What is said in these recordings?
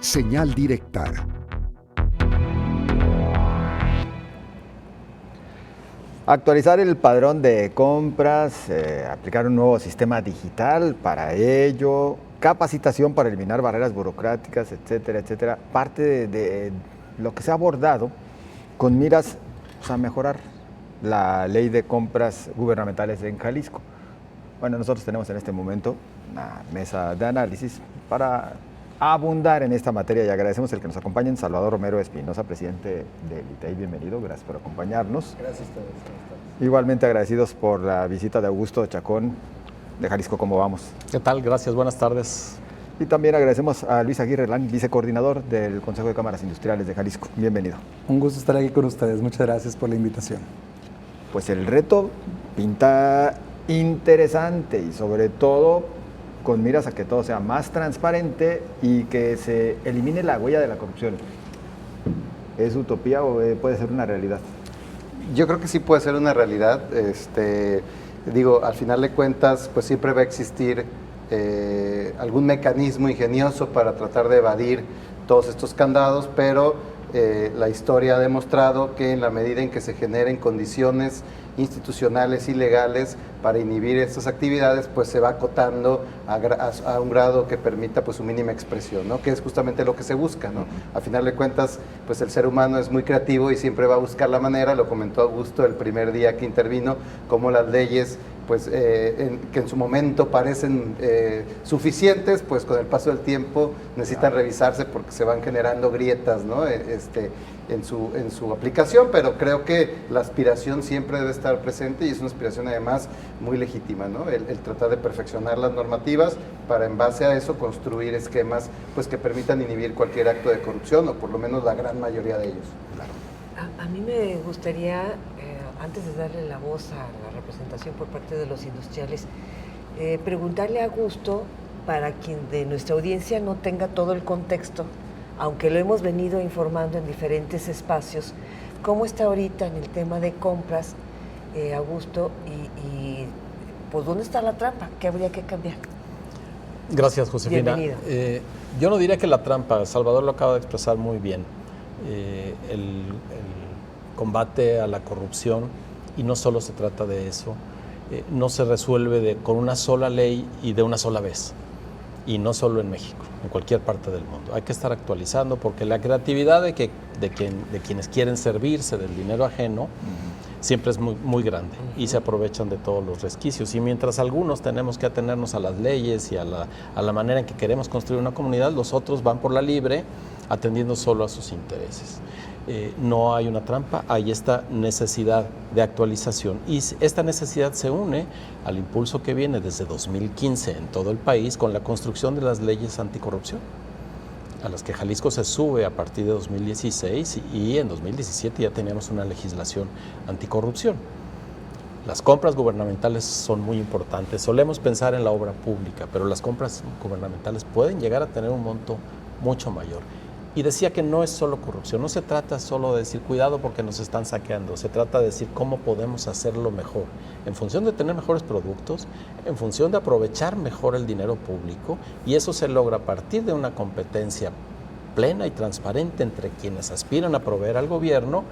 Señal directa. Actualizar el padrón de compras, aplicar un nuevo sistema digital para ello, capacitación para eliminar barreras burocráticas, etcétera, etcétera. Parte de lo que se ha abordado con miras a mejorar la ley de compras gubernamentales en Jalisco. Bueno, nosotros tenemos en este momento una mesa de análisis para abundar en esta materia y agradecemos el que nos acompañen. Salvador Romero Espinosa, presidente del ITEI, bienvenido, gracias por acompañarnos. Gracias a todos. Igualmente agradecidos por la visita de Augusto Chacón de Jalisco, ¿cómo vamos? ¿Qué tal? Gracias, buenas tardes. Y también agradecemos a Luis Aguirre Lang, vicecoordinador del Consejo de Cámaras Industriales de Jalisco, bienvenido. Un gusto estar aquí con ustedes, muchas gracias por la invitación. Pues el reto pinta interesante y sobre todo con miras a que todo sea más transparente y que se elimine la huella de la corrupción. ¿Es utopía o puede ser una realidad? Yo creo que sí puede ser una realidad. Digo, al final de cuentas, pues siempre va a existir algún mecanismo ingenioso para tratar de evadir todos estos candados, pero la historia ha demostrado que en la medida en que se generen condiciones institucionales y legales para inhibir estas actividades, pues se va acotando a un grado que permita pues su mínima expresión, ¿no? Que es justamente lo que se busca, ¿no? A final de cuentas, pues el ser humano es muy creativo y siempre va a buscar la manera, lo comentó Augusto el primer día que intervino, cómo las leyes pues que en su momento parecen suficientes, pues con el paso del tiempo necesitan revisarse porque se van generando grietas, ¿no? En su aplicación, pero creo que la aspiración siempre debe estar presente y es una aspiración además muy legítima, ¿no? El tratar de perfeccionar las normativas para en base a eso construir esquemas pues que permitan inhibir cualquier acto de corrupción o por lo menos la gran mayoría de ellos. Claro. A mí me gustaría, antes de darle la voz a la representación por parte de los industriales, preguntarle a Augusto, para quien de nuestra audiencia no tenga todo el contexto, aunque lo hemos venido informando en diferentes espacios, ¿cómo está ahorita en el tema de compras, Augusto? Y pues, ¿dónde está la trampa? ¿Qué habría que cambiar? Gracias, Josefina. Bienvenido. Yo no diría que la trampa, Salvador lo acaba de expresar muy bien. El combate a la corrupción, y no solo se trata de eso, no se resuelve con una sola ley y de una sola vez. Y no solo en México, en cualquier parte del mundo. Hay que estar actualizando porque la creatividad de quienes quieren servirse del dinero ajeno siempre es muy, muy grande y se aprovechan de todos los resquicios. Y mientras algunos tenemos que atenernos a las leyes y a la manera en que queremos construir una comunidad, los otros van por la libre atendiendo solo a sus intereses. No hay una trampa, hay esta necesidad de actualización y esta necesidad se une al impulso que viene desde 2015 en todo el país con la construcción de las leyes anticorrupción, a las que Jalisco se sube a partir de 2016 y en 2017 ya teníamos una legislación anticorrupción. Las compras gubernamentales son muy importantes, solemos pensar en la obra pública, pero las compras gubernamentales pueden llegar a tener un monto mucho mayor. Y decía que no es solo corrupción, no se trata solo de decir cuidado porque nos están saqueando, se trata de decir cómo podemos hacerlo mejor, en función de tener mejores productos, en función de aprovechar mejor el dinero público, y eso se logra a partir de una competencia plena y transparente entre quienes aspiran a proveer al gobierno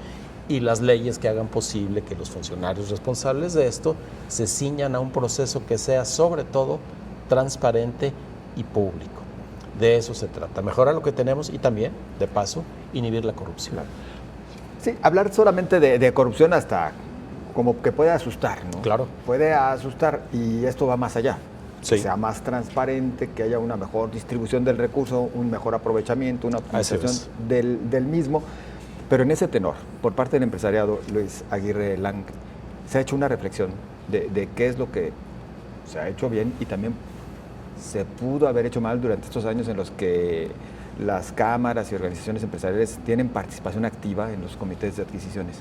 y las leyes que hagan posible que los funcionarios responsables de esto se ciñan a un proceso que sea sobre todo transparente y público. De eso se trata, mejorar lo que tenemos y también, de paso, inhibir la corrupción. Sí, hablar solamente de corrupción hasta como que puede asustar, ¿no? Claro. Puede asustar y esto va más allá. Sí. Que sea más transparente, que haya una mejor distribución del recurso, un mejor aprovechamiento, una optimización del mismo. Pero en ese tenor, por parte del empresariado, Luis Aguirre Lang, se ha hecho una reflexión de qué es lo que se ha hecho bien y también se pudo haber hecho mal durante estos años en los que las cámaras y organizaciones empresariales tienen participación activa en los comités de adquisiciones.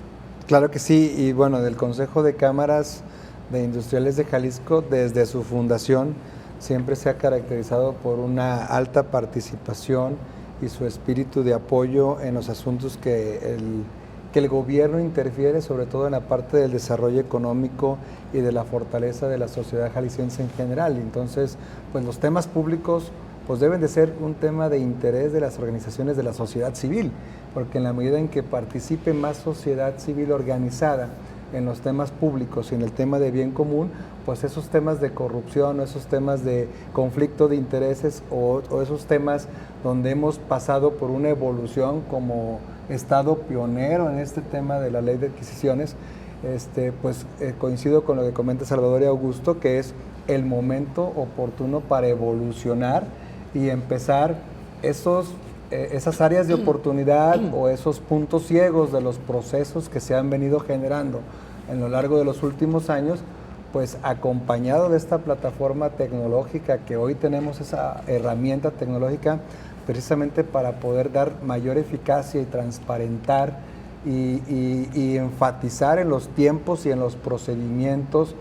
Claro que sí, y bueno, del Consejo de Cámaras de Industriales de Jalisco, desde su fundación, siempre se ha caracterizado por una alta participación y su espíritu de apoyo en los asuntos que el gobierno interfiere, sobre todo en la parte del desarrollo económico y de la fortaleza de la sociedad jalisciense en general. Entonces, pues los temas públicos pues deben de ser un tema de interés de las organizaciones de la sociedad civil, porque en la medida en que participe más sociedad civil organizada en los temas públicos y en el tema de bien común, pues esos temas de corrupción, o esos temas de conflicto de intereses o esos temas donde hemos pasado por una evolución como Estado pionero en este tema de la ley de adquisiciones, coincido con lo que comenta Salvador y Augusto, que es el momento oportuno para evolucionar y empezar esas áreas de oportunidad o esos puntos ciegos de los procesos que se han venido generando en lo largo de los últimos años, pues acompañado de esta plataforma tecnológica que hoy tenemos, esa herramienta tecnológica, precisamente para poder dar mayor eficacia y transparentar y enfatizar en los tiempos y en los procedimientos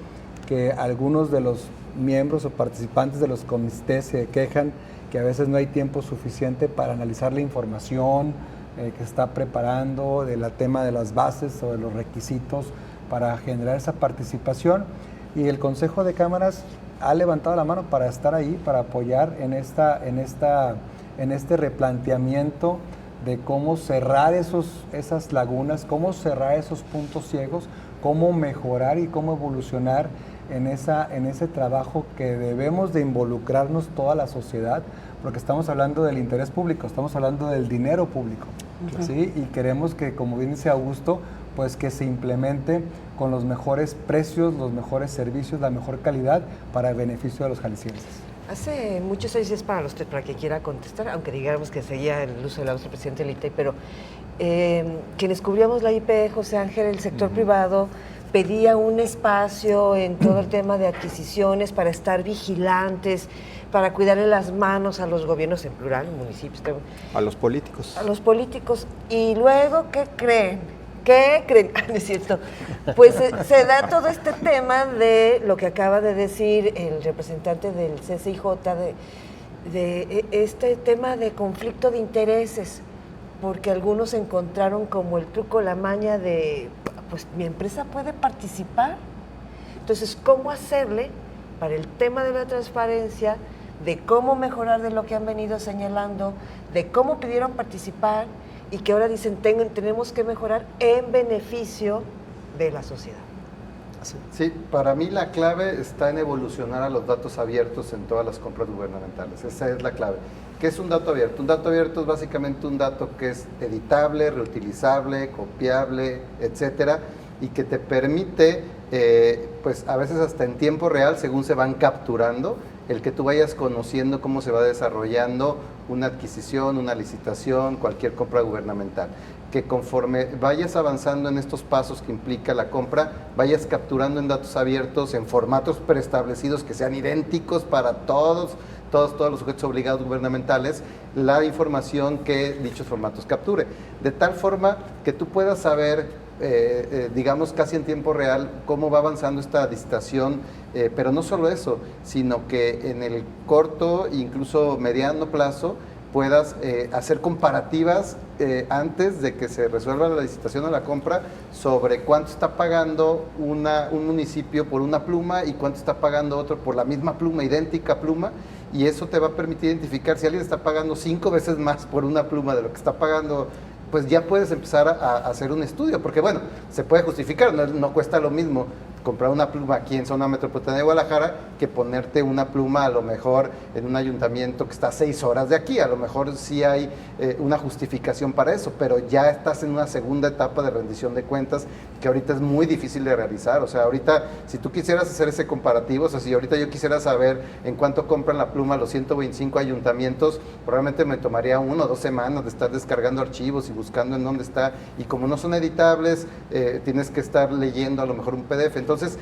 que algunos de los miembros o participantes de los comités se quejan que a veces no hay tiempo suficiente para analizar la información que está preparando, del tema de las bases o de los requisitos para generar esa participación. Y el Consejo de Cámaras ha levantado la mano para estar ahí, para apoyar en este replanteamiento de cómo cerrar esas lagunas, cómo cerrar esos puntos ciegos, cómo mejorar y cómo evolucionar en ese trabajo que debemos de involucrarnos toda la sociedad, porque estamos hablando del interés público, estamos hablando del dinero público, ¿sí? Y queremos que, como bien dice Augusto, pues que se implemente con los mejores precios, los mejores servicios, la mejor calidad para el beneficio de los jaliscienses. Hace muchos años, es para que quiera contestar, aunque digamos que seguía el uso de la voz del presidente del ITEI, pero quienes cubríamos la IP, José Ángel, el sector privado pedía un espacio en todo el tema de adquisiciones para estar vigilantes, para cuidarle las manos a los gobiernos, en plural, municipios. A los políticos. A los políticos. Y luego, ¿qué creen? ¿Qué creen? No es cierto. Pues se da todo este tema de lo que acaba de decir el representante del CCIJ, de este tema de conflicto de intereses, porque algunos encontraron como el truco, la maña de, pues mi empresa puede participar. Entonces, ¿cómo hacerle para el tema de la transparencia, de cómo mejorar de lo que han venido señalando, de cómo pidieron participar y que ahora dicen tenemos que mejorar en beneficio de la sociedad? Sí, para mí la clave está en evolucionar a los datos abiertos en todas las compras gubernamentales. Esa es la clave. ¿Qué es un dato abierto? Un dato abierto es básicamente un dato que es editable, reutilizable, copiable, etcétera, y que te permite, pues a veces hasta en tiempo real, según se van capturando, el que tú vayas conociendo cómo se va desarrollando una adquisición, una licitación, cualquier compra gubernamental. Que conforme vayas avanzando en estos pasos que implica la compra, vayas capturando en datos abiertos, en formatos preestablecidos que sean idénticos para todos los sujetos obligados gubernamentales, la información que dichos formatos capture. De tal forma que tú puedas saber, digamos casi en tiempo real, cómo va avanzando esta licitación, pero no solo eso, sino que en el corto e incluso mediano plazo puedas hacer comparativas antes de que se resuelva la licitación o la compra sobre cuánto está pagando un municipio por una pluma y cuánto está pagando otro por la misma pluma, idéntica pluma, y eso te va a permitir identificar si alguien está pagando 5 veces más por una pluma de lo que está pagando, pues ya puedes empezar a hacer un estudio, porque bueno, se puede justificar, no cuesta lo mismo comprar una pluma aquí en zona metropolitana de Guadalajara que ponerte una pluma a lo mejor en un ayuntamiento que está a 6 horas de aquí. A lo mejor sí hay una justificación para eso, pero ya estás en una segunda etapa de rendición de cuentas que ahorita es muy difícil de realizar. O sea, ahorita si tú quisieras hacer ese comparativo, o sea, si ahorita yo quisiera saber en cuánto compran la pluma los 125 ayuntamientos, probablemente me tomaría 1 o 2 semanas de estar descargando archivos y buscando en dónde está, y como no son editables, tienes que estar leyendo a lo mejor un PDF. Entonces,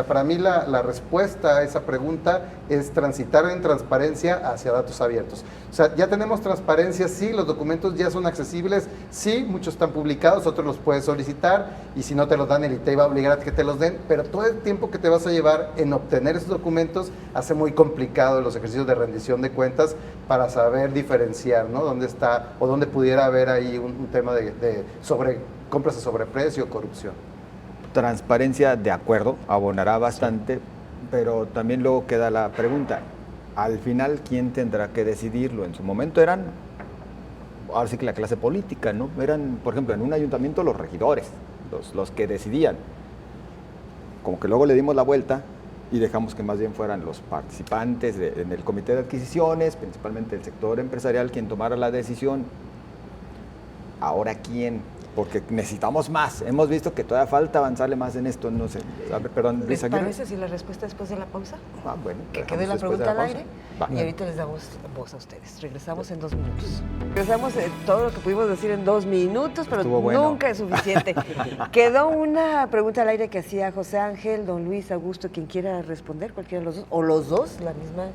para mí la respuesta a esa pregunta es transitar en transparencia hacia datos abiertos. O sea, ya tenemos transparencia, sí, los documentos ya son accesibles, sí, muchos están publicados, otros los puedes solicitar, y si no te los dan, el ITEI va a obligar a que te los den, pero todo el tiempo que te vas a llevar en obtener esos documentos hace muy complicado los ejercicios de rendición de cuentas para saber diferenciar, ¿no?, dónde está o dónde pudiera haber ahí un tema de compras a sobreprecio o corrupción. Transparencia, de acuerdo, abonará bastante, sí, pero también luego queda la pregunta, al final, ¿quién tendrá que decidirlo? En su momento eran, ahora sí que la clase política, ¿no? Eran, por ejemplo, en un ayuntamiento los regidores, los que decidían. Como que luego le dimos la vuelta y dejamos que más bien fueran los participantes en el comité de adquisiciones, principalmente el sector empresarial, quien tomara la decisión. Ahora, ¿quién? Porque necesitamos más. Hemos visto que todavía falta avanzarle más en esto. No sé. A ver, perdón, ¿Les Luis Aguirre. parece si la respuesta después de la pausa? Ah, bueno. Que dejamos quede la después de pregunta al pausa. aire Va. y ahorita les damos voz a ustedes. Regresamos en 2 minutos. Regresamos todo lo que pudimos decir en 2 minutos, pero Estuvo bueno. nunca es suficiente. Quedó una pregunta al aire que hacía José Ángel, don Luis Augusto, quien quiera responder, cualquiera de los dos, o los dos, la misma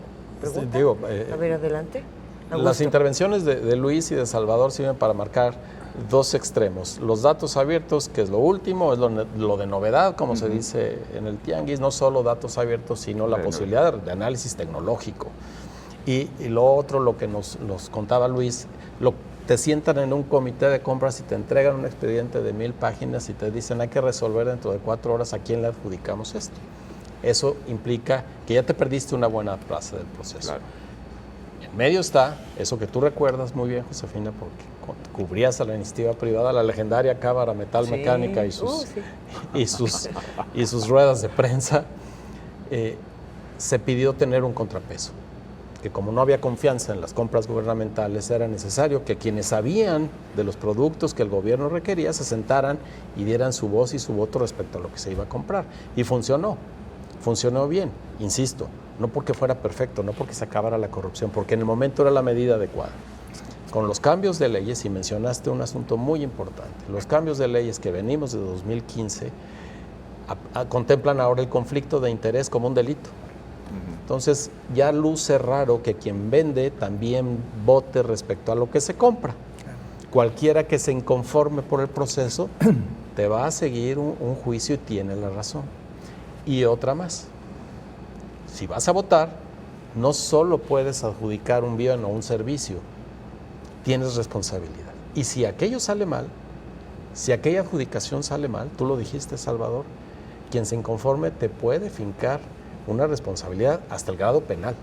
pregunta. Digo, a ver, adelante. las Augusto. intervenciones de Luis y de Salvador sirven para marcar dos extremos. Los datos abiertos, que es lo último, es lo de novedad, como se dice en el tianguis, no solo datos abiertos, sino la posibilidad de análisis tecnológico. Y lo otro, lo que nos contaba Luis, te sientan en un comité de compras y te entregan un expediente de 1000 páginas y te dicen hay que resolver dentro de 4 horas a quién le adjudicamos esto. Eso implica que ya te perdiste una buena fase del proceso. Claro. En medio está eso que tú recuerdas muy bien, Josefina, porque cubrías a la iniciativa privada, la legendaria Cámara Metal Mecánica y sus ruedas de prensa. Se pidió tener un contrapeso, que como no había confianza en las compras gubernamentales, era necesario que quienes sabían de los productos que el gobierno requería se sentaran y dieran su voz y su voto respecto a lo que se iba a comprar. Y funcionó bien, insisto, no porque fuera perfecto, no porque se acabara la corrupción, porque en el momento era la medida adecuada. Con los cambios de leyes, y mencionaste un asunto muy importante, los cambios de leyes que venimos de 2015 contemplan ahora el conflicto de interés como un delito. Entonces ya luce raro que quien vende también vote respecto a lo que se compra. Cualquiera que se inconforme por el proceso te va a seguir un juicio y tiene la razón. Y otra más, si vas a votar, no solo puedes adjudicar un bien o un servicio, tienes responsabilidad. Y si aquello sale mal, si aquella adjudicación sale mal, tú lo dijiste, Salvador, quien se inconforme te puede fincar una responsabilidad hasta el grado penal.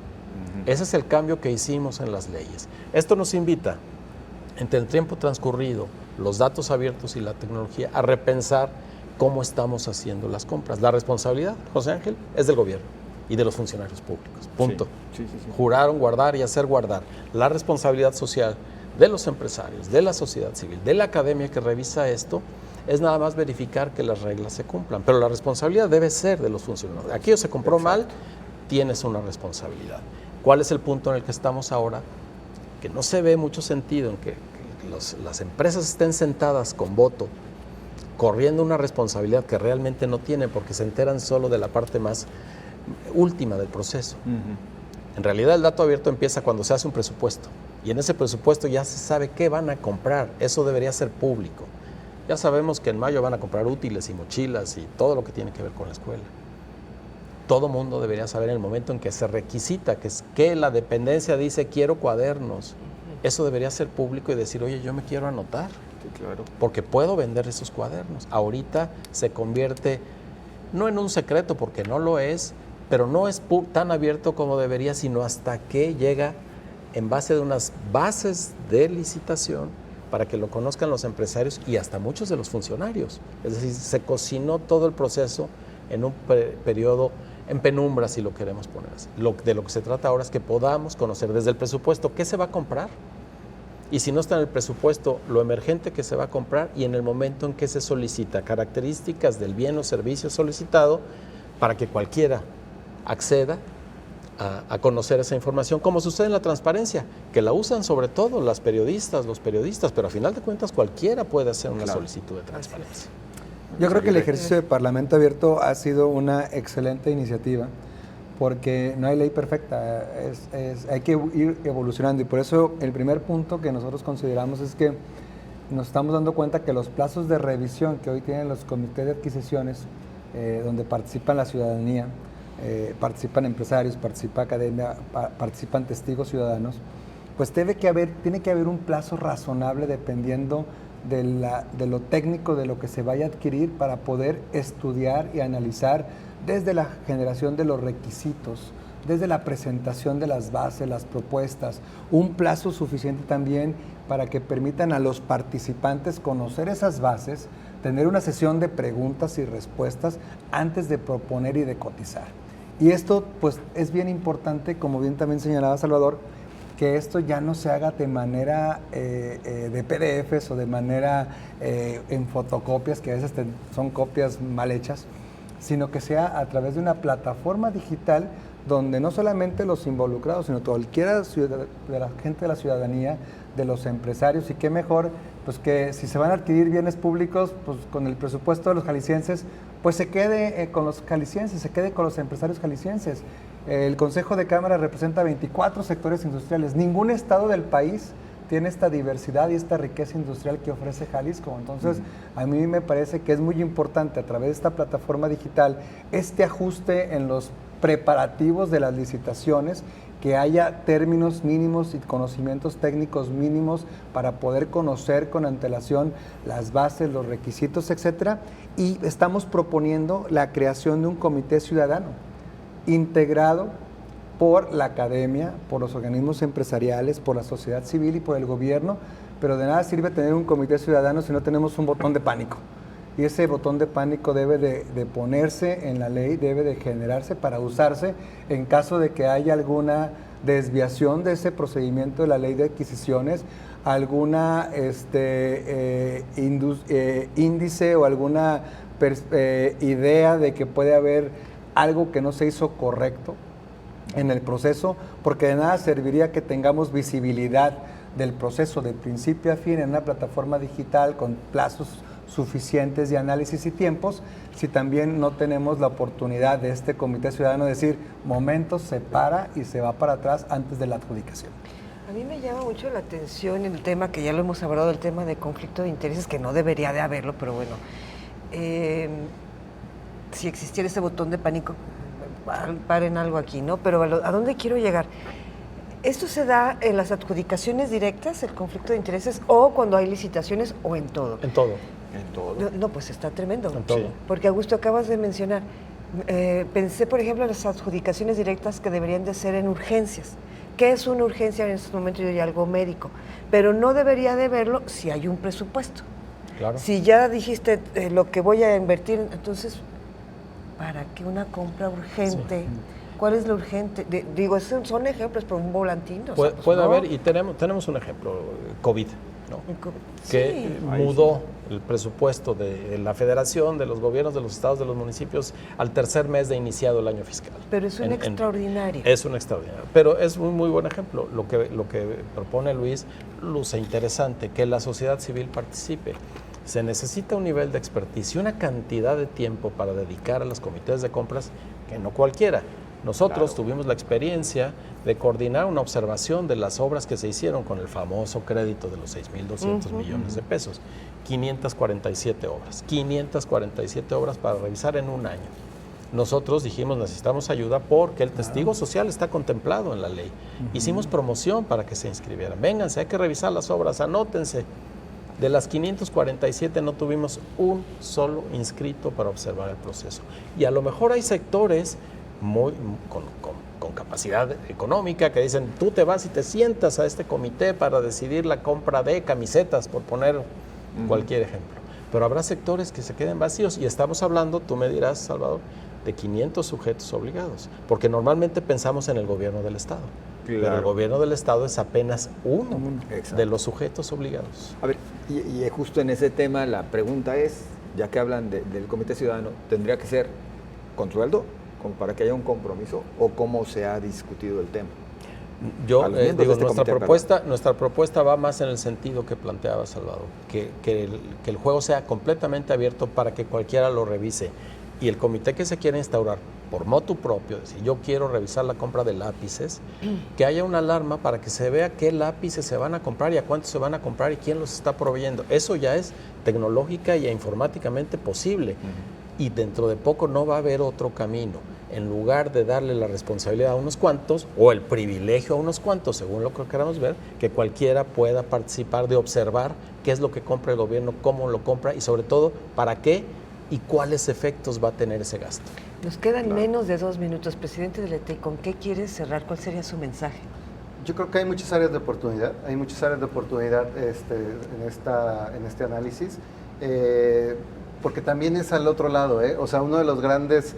Ese es el cambio que hicimos en las leyes. Esto nos invita, entre el tiempo transcurrido, los datos abiertos y la tecnología, a repensar cómo estamos haciendo las compras. La responsabilidad, José Ángel, es del gobierno y de los funcionarios públicos. Punto. Sí. Juraron guardar y hacer guardar. La responsabilidad social de los empresarios, de la sociedad civil, de la academia que revisa esto, es nada más verificar que las reglas se cumplan. Pero la responsabilidad debe ser de los funcionarios. Aquello se compró mal, tienes una responsabilidad. ¿Cuál es el punto en el que estamos ahora? Que no se ve mucho sentido en que las empresas estén sentadas con voto, corriendo una responsabilidad que realmente no tienen porque se enteran solo de la parte más última del proceso. En realidad el dato abierto empieza cuando se hace un presupuesto y en ese presupuesto ya se sabe qué van a comprar. Eso debería ser público. Ya sabemos que en mayo van a comprar útiles y mochilas y todo lo que tiene que ver con la escuela. Todo mundo debería saber en el momento en que se requisita, que es que la dependencia dice quiero cuadernos. Eso debería ser público y decir, oye, yo me quiero anotar. Sí, claro. Porque puedo vender esos cuadernos. Ahorita se convierte, no en un secreto porque no lo es, pero no es tan abierto como debería, sino hasta que llega en base de unas bases de licitación para que lo conozcan los empresarios y hasta muchos de los funcionarios. Es decir, se cocinó todo el proceso en un periodo en penumbra, si lo queremos poner así. De lo que se trata ahora es que podamos conocer desde el presupuesto qué se va a comprar y si no está en el presupuesto, lo emergente que se va a comprar y en el momento en que se solicita características del bien o servicio solicitado para que cualquiera acceda a conocer esa información, como sucede en la transparencia, que la usan sobre todo los periodistas, pero a final de cuentas cualquiera puede hacer una solicitud de transparencia. Yo creo que el ejercicio de Parlamento Abierto ha sido una excelente iniciativa porque no hay ley perfecta, hay que ir evolucionando y por eso el primer punto que nosotros consideramos es que nos estamos dando cuenta que los plazos de revisión que hoy tienen los comités de adquisiciones, donde participan la ciudadanía, participan empresarios, participa academia, participan testigos ciudadanos, pues tiene que haber un plazo razonable dependiendo de lo técnico de lo que se vaya a adquirir para poder estudiar y analizar desde la generación de los requisitos desde la presentación de las bases, las propuestas, un plazo suficiente también para que permitan a los participantes conocer esas bases, tener una sesión de preguntas y respuestas antes de proponer y de cotizar. Y esto pues es bien importante, como bien también señalaba Salvador, que esto ya no se haga de manera de PDFs o de manera en fotocopias, que a veces son copias mal hechas, sino que sea a través de una plataforma digital donde no solamente los involucrados, sino cualquiera de la gente de la ciudadanía, de los empresarios, y qué mejor, pues que si se van a adquirir bienes públicos, pues con el presupuesto de los jaliscienses, pues se quede con los jaliscienses, se quede con los empresarios jaliscienses. El Consejo de Cámara representa 24 sectores industriales. Ningún estado del país tiene esta diversidad y esta riqueza industrial que ofrece Jalisco. Entonces, a mí me parece que es muy importante a través de esta plataforma digital este ajuste en los preparativos de las licitaciones, que haya términos mínimos y conocimientos técnicos mínimos para poder conocer con antelación las bases, los requisitos, etcétera. Y estamos proponiendo la creación de un comité ciudadano integrado por la academia, por los organismos empresariales, por la sociedad civil y por el gobierno, pero de nada sirve tener un comité ciudadano si no tenemos un botón de pánico. Y ese botón de pánico debe de ponerse en la ley, debe de generarse para usarse en caso de que haya alguna desviación de ese procedimiento de la ley de adquisiciones, alguna índice o alguna idea de que puede haber algo que no se hizo correcto en el proceso, porque de nada serviría que tengamos visibilidad del proceso de principio a fin en una plataforma digital con plazos suficientes de análisis y tiempos, si también no tenemos la oportunidad de este comité ciudadano de decir, momentos, se para y se va para atrás antes de la adjudicación. A mí me llama mucho la atención el tema, que ya lo hemos hablado, el tema de conflicto de intereses, que no debería de haberlo, pero bueno, si existiera ese botón de pánico, paren algo aquí, ¿no? Pero ¿a dónde quiero llegar? ¿Esto se da en las adjudicaciones directas, el conflicto de intereses, o cuando hay licitaciones, o en todo? En todo. En todo. No, pues está tremendo. En todo. Porque, Augusto, acabas de mencionar, pensé, por ejemplo, en las adjudicaciones directas que deberían de ser en urgencias. ¿Qué es una urgencia en estos momentos? Yo diría algo médico. Pero no debería de verlo si hay un presupuesto. Claro. Si ya dijiste lo que voy a invertir, entonces, ¿para qué una compra urgente? Sí. ¿Cuál es lo urgente? Digo, son ejemplos, pero un volantín. Puede no haber, y tenemos un ejemplo, COVID, ¿no? Que sí. mudó el presupuesto de la federación, de los gobiernos, de los estados, de los municipios, al tercer mes de iniciado el año fiscal. Pero es un extraordinario. Es un extraordinario, pero es un muy buen ejemplo. Lo que propone Luis luce interesante, que la sociedad civil participe. Se necesita un nivel de expertise y una cantidad de tiempo para dedicar a los comités de compras que no cualquiera. Nosotros tuvimos la experiencia de coordinar una observación de las obras que se hicieron con el famoso crédito de los 6,200 millones de pesos. 547 obras. 547 obras para revisar en un año. Nosotros dijimos, necesitamos ayuda porque el testigo social está contemplado en la ley. Hicimos promoción para que se inscribieran. Vénganse, hay que revisar las obras, anótense. De las 547 no tuvimos un solo inscrito para observar el proceso. Y a lo mejor hay sectores con capacidad económica que dicen, tú te vas y te sientas a este comité para decidir la compra de camisetas, por poner cualquier ejemplo. Pero habrá sectores que se queden vacíos y estamos hablando, tú me dirás, Salvador, de 500 sujetos obligados, porque normalmente pensamos en el gobierno del Estado. Claro. Pero el gobierno del Estado es apenas uno de los sujetos obligados. A ver, y justo en ese tema la pregunta es, ya que hablan del Comité Ciudadano, ¿tendría que ser con sueldo, como para que haya un compromiso, o cómo se ha discutido el tema? Yo digo, nuestra propuesta va más en el sentido que planteaba Salvador, que el juego sea completamente abierto para que cualquiera lo revise. Y el comité que se quiere instaurar por motu propio, es decir, yo quiero revisar la compra de lápices, que haya una alarma para que se vea qué lápices se van a comprar y a cuántos se van a comprar y quién los está proveyendo. Eso ya es tecnológica y informáticamente posible. Y dentro de poco no va a haber otro camino. En lugar de darle la responsabilidad a unos cuantos o el privilegio a unos cuantos, según lo que queramos ver, que cualquiera pueda participar de observar qué es lo que compra el gobierno, cómo lo compra y sobre todo para qué y cuáles efectos va a tener ese gasto. Nos quedan menos de 2 minutos. Presidente del ETEI, ¿con qué quiere cerrar? ¿Cuál sería su mensaje? Yo creo que hay muchas áreas de oportunidad, en este análisis, porque también es al otro lado, o sea, uno de los grandes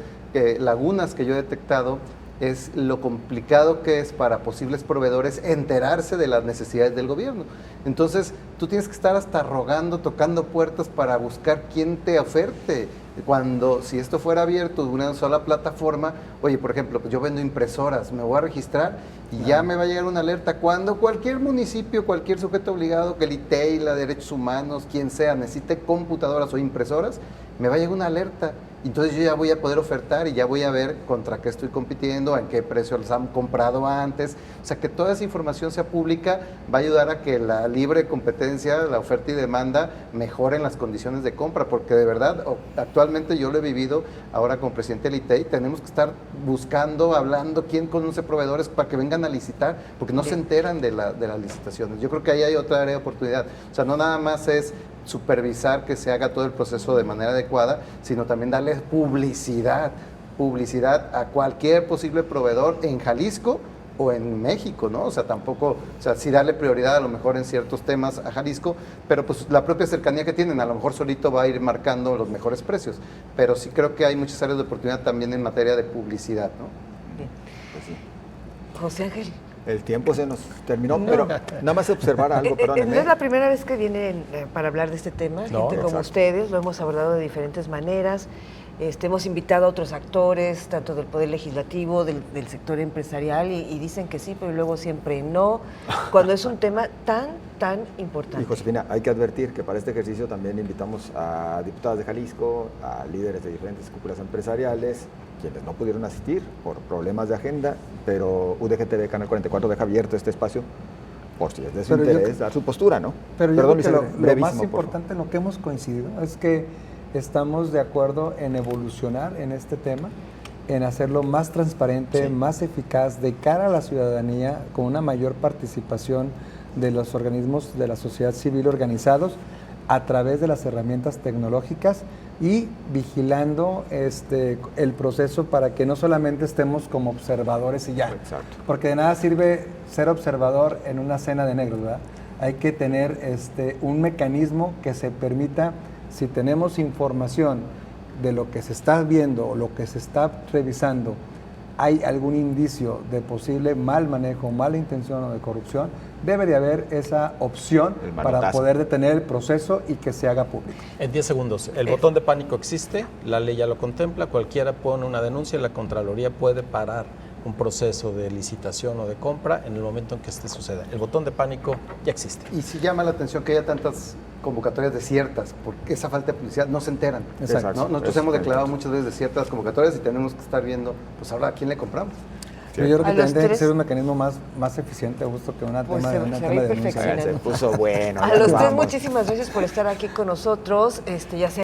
lagunas que yo he detectado es lo complicado que es para posibles proveedores enterarse de las necesidades del gobierno. Entonces, tú tienes que estar hasta rogando, tocando puertas para buscar quién te oferte. Cuando, si esto fuera abierto de una sola plataforma, oye, por ejemplo, pues yo vendo impresoras, me voy a registrar y ya me va a llegar una alerta cuando cualquier municipio, cualquier sujeto obligado, que el ITEI, la Derechos Humanos, quien sea, necesite computadoras o impresoras, me va a llegar una alerta. Entonces yo ya voy a poder ofertar y ya voy a ver contra qué estoy compitiendo, en qué precio los han comprado antes. O sea, que toda esa información sea pública va a ayudar a que la libre competencia, la oferta y demanda mejoren las condiciones de compra, porque de verdad, actualmente yo lo he vivido ahora como presidente del ITEI, tenemos que estar buscando, hablando, quién conoce proveedores para que vengan a licitar, porque no se enteran de las licitaciones. Yo creo que ahí hay otra área de oportunidad. O sea, no nada más es supervisar que se haga todo el proceso de manera adecuada, sino también darle publicidad a cualquier posible proveedor en Jalisco o en México, ¿no? O sea, tampoco, o sea, sí darle prioridad a lo mejor en ciertos temas a Jalisco, pero pues la propia cercanía que tienen, a lo mejor solito va a ir marcando los mejores precios, pero sí creo que hay muchas áreas de oportunidad también en materia de publicidad, ¿no? Bien. Pues sí. José Ángel. El tiempo se nos terminó, pero nada más observar algo, perdónenme. No es la primera vez que vienen para hablar de este tema, No, gente como exacto. ustedes, lo hemos abordado de diferentes maneras. Hemos invitado a otros actores, tanto del Poder Legislativo, del sector empresarial, y dicen que sí, pero luego siempre no, cuando es un tema tan importante. Y Josefina, hay que advertir que para este ejercicio también invitamos a diputadas de Jalisco, a líderes de diferentes cúpulas empresariales, quienes no pudieron asistir por problemas de agenda, pero UDGTV Canal 44 deja abierto este espacio por si es de su Pero yo interés cre- dar su postura, ¿no? Pero yo Perdón, creo que Luis, lo brevísimo, más por favor. importante en lo que hemos coincidido es que estamos de acuerdo en evolucionar en este tema, en hacerlo más transparente, Sí. más eficaz de cara a la ciudadanía, con una mayor participación de los organismos de la sociedad civil organizados a través de las herramientas tecnológicas y vigilando el proceso para que no solamente estemos como observadores y ya. Exacto. Porque de nada sirve ser observador en una cena de negros, ¿verdad? Hay que tener un mecanismo que se permita, si tenemos información de lo que se está viendo o lo que se está revisando, hay algún indicio de posible mal manejo, mala intención o de corrupción, debe de haber esa opción El para manotazo. poder detener el proceso y que se haga público. En 10 segundos, el botón de pánico existe, la ley ya lo contempla, cualquiera pone una denuncia y la Contraloría puede parar un proceso de licitación o de compra en el momento en que este suceda. El botón de pánico ya existe. Y sí llama la atención que haya tantas convocatorias desiertas, porque esa falta de publicidad no se enteran. Exacto. ¿no? Nosotros Es hemos declarado importante. muchas veces desiertas convocatorias y tenemos que estar viendo, pues ahora a quién le compramos. Pero yo creo A que los también tiene que tres- ser un mecanismo más eficiente, Augusto, que una Pues tema se- de una se va tema a ir de denuncia. perfeccionando. Se puso bueno. A ya los tres, vamos. muchísimas gracias por estar aquí con nosotros, ya sea